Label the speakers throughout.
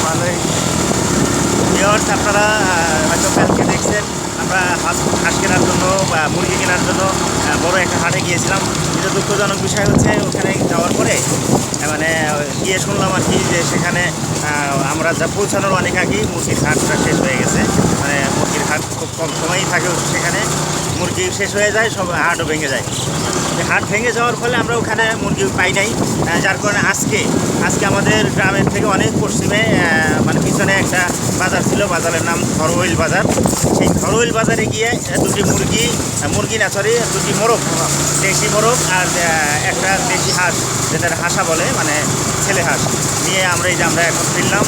Speaker 1: ভালোই।
Speaker 2: ভিউয়ার্স, আপনারা হয়তো কালকে দেখছেন আমরা হাঁস কেনার জন্য বা মুরগি কেনার জন্য বড় একটা হাটে গিয়েছিলাম। কিন্তু দুঃখজনক বিষয় হচ্ছে ওখানে যাওয়ার পরে মানে গিয়ে শুনলাম আর কি যে সেখানে আমরা যা পৌঁছানোর অনেক আগেই মুরগির হাটটা শেষ হয়ে গেছে। মানে মুরগির হাট খুব কম সময়ই থাকে সেখানে, মুরগি শেষ হয়ে যায়, সব হাটও ভেঙে যায়। হাট ভেঙে যাওয়ার ফলে আমরা ওখানে মুরগি পাই নাই, যার কারণে আজকে আমাদের গ্রামের থেকে অনেক পশ্চিমে মানে পিছনে একটা বাজার ছিল, বাজারের নাম ধরওইল বাজার। সেই ধরওইল বাজারে গিয়ে দুটি মুরগি না সরি দুটি মোরগ, দেশি মোরগ আর একটা দেশি হাঁস, যেটা হাঁসা বলে মানে ছেলে হাঁস, নিয়ে আমরা এখন ফিরলাম।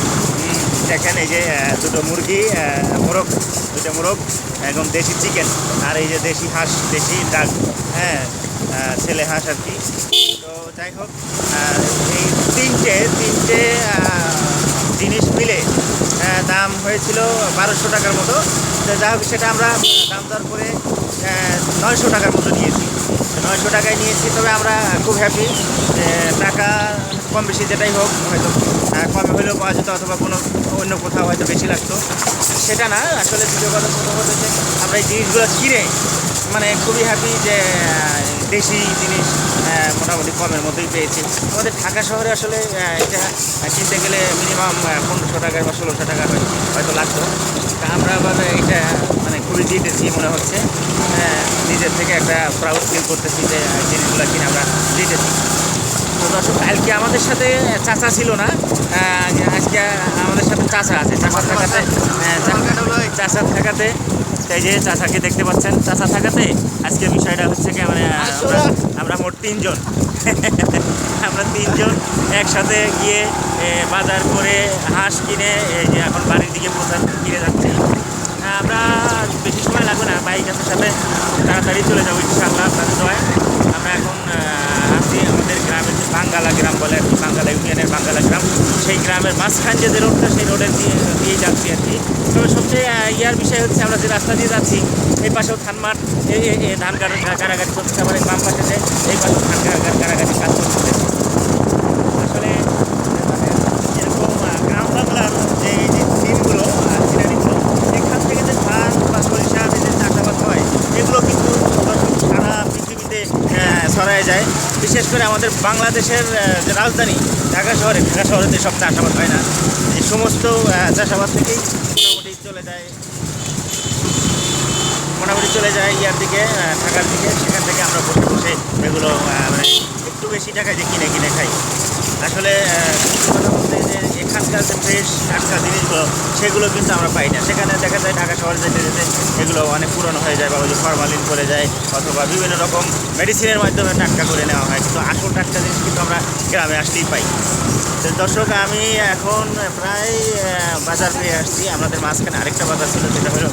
Speaker 2: দেখেন এই যে দুটো মোরগ একদম দেশি চিকেন, আর এই যে দেশি হাঁস, দেশি ডাক, হ্যাঁ ছেলে হাঁস আর কি। তো যাই হোক, এই তিনটে জিনিস মিলে দাম হয়েছিল 1200 টাকার মতো। তো যাই হোক, সেটা আমরা দাম দর করে 900 টাকার মতো নিয়েছি। 900 টাকায় নিয়েছি, তবে আমরা খুব হ্যাপি। টাকা কম বেশি যেটাই হোক, হয়তো কমে হলেও পাওয়া যেত, অথবা কোনো অন্য কোথাও হয়তো বেশি লাগতো, সেটা না। আসলে দ্বিতীয় কথা প্রথম কথা হচ্ছে আমরা এই জিনিসগুলো কিনে মানে খুবই হ্যাপি যে দেশি জিনিস মোটামুটি কমের মধ্যেই পেয়েছি। আমাদের ঢাকা শহরে আসলে এটা কিনতে গেলে মিনিমাম 1500 টাকা বা 1600 টাকা হয়তো লাগতো। তা আমরা আবার এটা মানে খুবই জিতেছি মনে হচ্ছে, নিজের থেকে একটা প্রাউড ফিল করতেছি যে জিনিসগুলো কিনে আমরা জিতেছি। তো দর্শক, কালকে আমাদের সাথে চাচা ছিল না, আজকে আমাদের সাথে চাচা আছে। চাচা থাকাতে এই যে চাচাকে দেখতে পাচ্ছেন, চাচা থাকাতে আজকে বিষয়টা হচ্ছে কি মানে আমরা মোট তিনজন আমরা তিনজন একসাথে গিয়ে বাজার করে হাঁস কিনে এই যে এখন বাড়ির দিকে কিনে যাচ্ছি। আমরা বেশি সময় লাগবে না, বাইক আছে সাথে, তাড়াতাড়ি চলে যাবো ইনশাআল্লাহ আপনাদের দোয়ায়। আমরা এখন আছি আমাদের গ্রামের যে বাঙ্গালা গ্রাম বলে আর কি, বাঙ্গালা ইউনিয়নের বাঙ্গালা গ্রাম, সেই গ্রামের মাঝখান যে রোডটা, সেই রোডের দিয়ে যাচ্ছি আর কি। তবে সবচেয়ে ইয়ার বিষয় হচ্ছে আমরা যে রাস্তা দিয়ে যাচ্ছি, এই পাশেও ধান মাঠ, ধান কারাগারি করতেছে, আবার বাম পাশে যে এই পাশেও ধান কারাগারি কাজ করতেছে। আসলে এরকম গ্রাম বাংলার যে এই যে সিনগুলো, সিনারিগুলো, এখান থেকে যে ধান বা সরিষা যে চাষাবাদ হয়, এগুলো কিন্তু সারা পৃথিবীতে ছড়ায় যায়। বিশেষ করে আমাদের বাংলাদেশের যে রাজধানী ঢাকা শহরেতে সব চাষাবাদ হয় না। এই সমস্ত চাষাবাদ থেকেই মোটামুটি চলে যায় ইয়ার দিকে, ঢাকার দিকে। সেখান থেকে আমরা বসে বসে এগুলো মানে একটু বেশি টাকায় যে কিনে খাই। আসলে কথা বলতে যে এখানকার যে ফ্রেশ টাটকা জিনিসগুলো, সেগুলো কিন্তু আমরা পাই না। সেখানে দেখা যায় ঢাকা শহরে যেতে যেতে এগুলো অনেক পুরনো হয়ে যায়, বা ওই যে ফরমালিন করে যায়, অথবা বিভিন্ন রকম মেডিসিনের মাধ্যমে টাটকা করে নেওয়া হয়। কিন্তু আসল টাটকা জিনিস কিন্তু আমরা গ্রামে আসতেই পাই। তো দর্শক, আমি এখন প্রায় বাজার পেয়ে আসছি। আমাদের মাঝখানে আরেকটা বাজার ছিল, যেটা হলো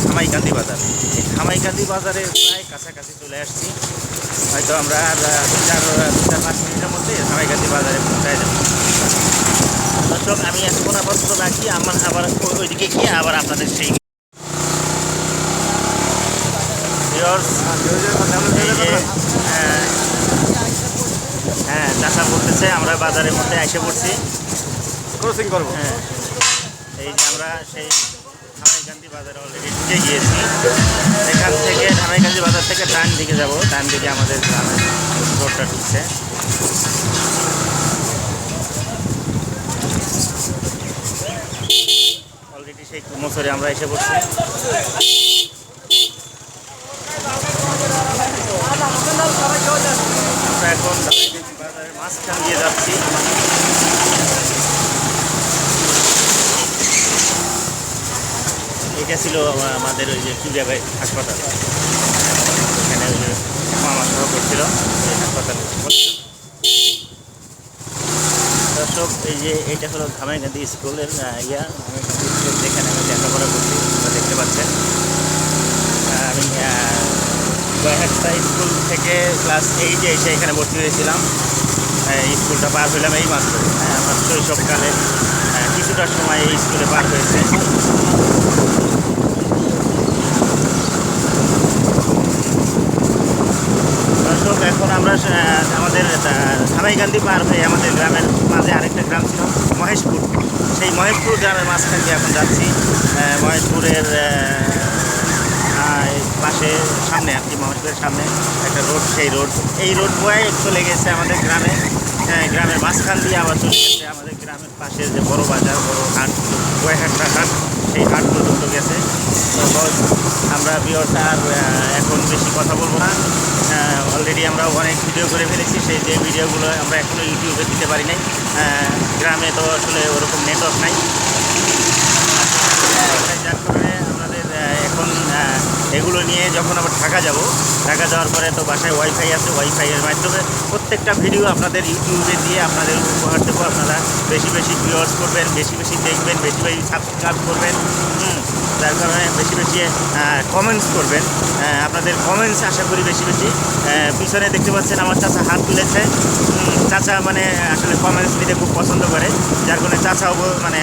Speaker 2: ধামাইকান্দি বাজার। এই ধামাইকান্দি বাজারের প্রায় কাছাকাছি চলে আসছি। হয়তো আমরা 4-5 মিনিটের মধ্যে ধামাইকান্দি বাজারে পৌঁছায় যাব। দর্শক, আমি এখন আপাতত রাখি, আবার ওইদিকে গিয়ে আবার আপনাদের সেই হ্যাঁ চাষা বলতেছে আমরা বাজারের মধ্যে এসে পড়ছি,
Speaker 1: ক্রসিং করবো।
Speaker 2: হ্যাঁ এই যে আমরা সেই ধামাইকান্দি বাজারে অলরেডি ঢুকে গিয়েছি। এখান থেকে ধামাইকান্দি বাজার থেকে ডান দিকে যাব, ডান দিকে আমাদের গ্রামের রোডটা ঢুকছে। অলরেডি সেই মোচরে আমরা এসে পড়ছি। আমরা এখন বাজারের মাঝখান দিয়ে যাচ্ছি। এটা ছিল আমাদের ওই যে চুরিয়াবাই হাসপাতাল, এখানে ওই যে মামা সহ করছিল এই হাসপাতাল। দর্শক, এই যে এইটা হলো ধামাইকান্দি স্কুলের ধামাইকান্দি স্কুল, যেখানে আমি লেখাপড়া করছি, দেখতে পাচ্ছেন। আমি গয়াহাট্টা স্কুল থেকে ক্লাস 8-এ এসে এখানে ভর্তি হয়েছিলাম। স্কুলটা পার হইলাম এই মাত্র। আমার শৈশবকালে কিছুটা সময় এই স্কুলে পার হয়েছে। দর্শক, এখন আমরা আমাদের ধামাইকান্দি পার হয়ে আমাদের গ্রামের মাঝে আরেকটা গ্রাম ছিল মহেশপুর। সেই মহেশপুর গ্রামের মাঝখান দিয়ে এখন যাচ্ছি। মহেশপুরের পাশে সামনে আর কি, মহেশপুরের সামনে একটা রোড, সেই রোড, এই রোড বয়ে চলে গেছে আমাদের গ্রামে। গ্রামের মাঝখান দিয়ে আবার চলে গেছে আমাদের গ্রামের পাশে যে বড় বাজার, বড় হাট, গোয়াহাটটা হাট, সেই হাট পর্যন্ত গেছে। তো আমরা ভিউয়ার্স আর এখন বেশি কথা বলবো না। অলরেডি আমরা অনেক ভিডিও করে ফেলেছি, সেই যে ভিডিওগুলো আমরা এখনও ইউটিউবে দিতে পারি নাই। গ্রামে তো আসলে ওরকম নেটওয়ার্ক নাই, যার কারণে আমাদের এখন এগুলো নিয়ে যখন আবার ঢাকা যাব, ঢাকা যাওয়ার পরে তো বাসায় ওয়াইফাই আছে, ওয়াইফাইয়ের মাধ্যমে প্রত্যেকটা ভিডিও আপনাদের ইউটিউবে দিয়ে আপনাদের উপহার দেবো। আপনারা বেশি বেশি ভিউয়ার্স করবেন, বেশি বেশি দেখবেন, বেশি বেশি সাবস্ক্রাইব করবেন, যার কারণে বেশি বেশি কমেন্টস করবেন। আপনাদের কমেন্টস আশা করি বেশি বেশি। পিছনে দেখতে পাচ্ছেন আমার চাচা হাত তুলেছে। চাচা মানে আসলে কমেন্টস নিতে খুব পছন্দ করে, যার কারণে চাচাও মানে